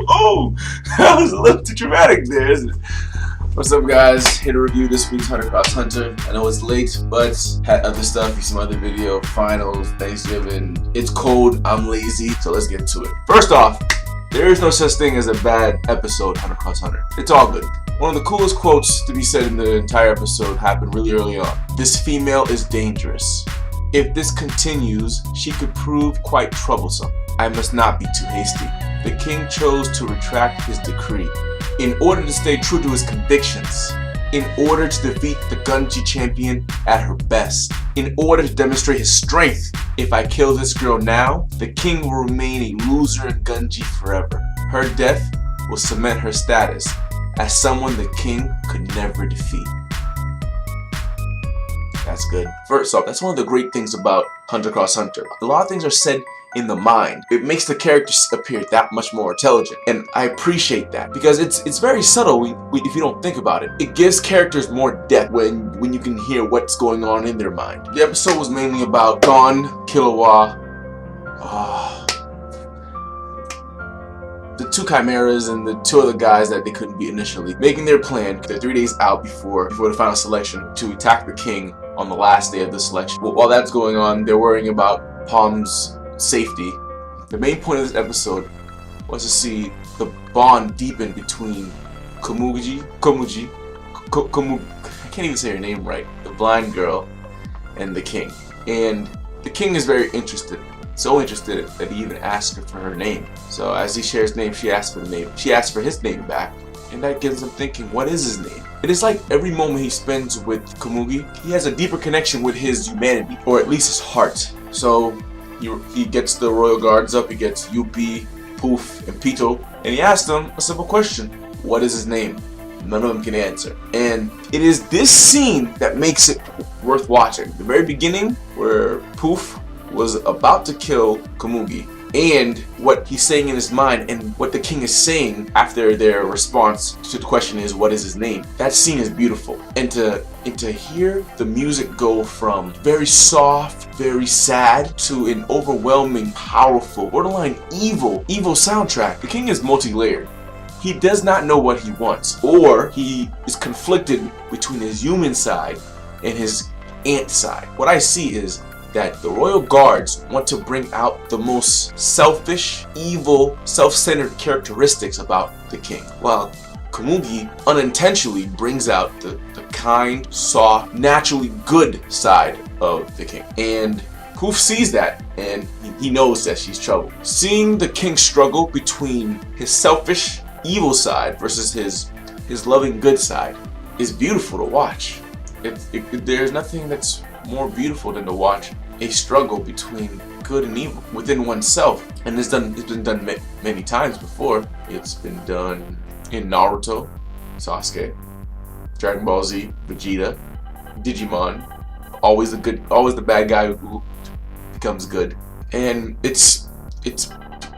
Oh, that was a little too dramatic there, isn't it? What's up, guys? Here to review this week's 100 Cross Hunter. I know it's late, but had other stuff. You see my other video, finals, Thanksgiving. It's cold, I'm lazy, so let's get to it. First off, there is no such thing as a bad episode, 100 Cross Hunter. It's all good. One of the coolest quotes to be said in the entire episode happened really early on. This female is dangerous. If this continues, she could prove quite troublesome. I must not be too hasty. The king chose to retract his decree in order to stay true to his convictions, in order to defeat the Gungi champion at her best, in order to demonstrate his strength. If I kill this girl now, the king will remain a loser in Gungi forever. Her death will cement her status as someone the king could never defeat. That's good. First off, that's one of the great things about Hunter Cross Hunter. A lot of things are said in the mind. It makes the characters appear that much more intelligent, and I appreciate that because it's very subtle if you don't think about it. It gives characters more depth when you can hear what's going on in their mind. The episode was mainly about Gon, Killua, the two chimeras and the two other guys that they couldn't beat initially, making their plan. They're 3 days out before the final selection to attack the king on the last day of the selection. While that's going on, they're worrying about Palm's safety. The main point of this episode was to see the bond deepen between Komugi, I can't even say her name right, the blind girl, and the king. And the king is very interested, so interested that he even asked her for her name. So as he shares name, she asks for the name. She asks for his name back, and that gets him thinking, what is his name? It is like every moment he spends with Komugi, he has a deeper connection with his humanity, or at least his heart. So he gets the royal guards up, he gets Yuppie, Poof, and Pito, and he asks them a simple question: what is his name? None of them can answer. And it is this scene that makes it worth watching. The very beginning, where Poof was about to kill Komugi, and what he's saying in his mind and what the king is saying after their response to the question is, what is his name? That scene is beautiful. And to hear the music go from very soft, very sad to an overwhelming, powerful, borderline evil soundtrack. The king is multi-layered. He does not know what he wants, or he is conflicted between his human side and his ant side. What I see is that the royal guards want to bring out the most selfish, evil, self-centered characteristics about the king, while Komugi unintentionally brings out the kind, soft, naturally good side of the king. And Poof sees that, and he knows that she's trouble. Seeing the king struggle between his selfish, evil side versus his loving, good side is beautiful to watch. There's nothing that's more beautiful than to watch a struggle between good and evil within oneself. And it's been done many times before. It's been done in Naruto, Sasuke, Dragon Ball Z, Vegeta, Digimon. Always the bad guy who becomes good. And it's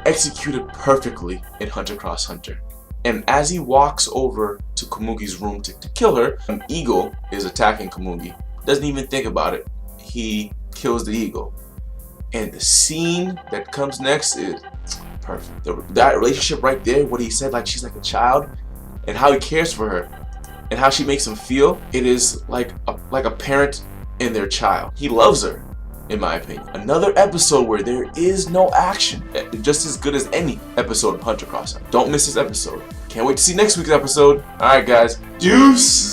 executed perfectly in Hunter Cross Hunter. And as he walks over to Komugi's room to kill her, an eagle is attacking Komugi. Doesn't even think about it. He kills the eagle. And the scene that comes next is perfect. That relationship right there, what he said, like she's like a child, and how he cares for her, and how she makes him feel, it is like a parent and their child. He loves her, in my opinion. Another episode where there is no action, just as good as any episode of Hunter Cross Hunter. Don't miss this episode. Can't wait to see next week's episode. Alright guys, deuce!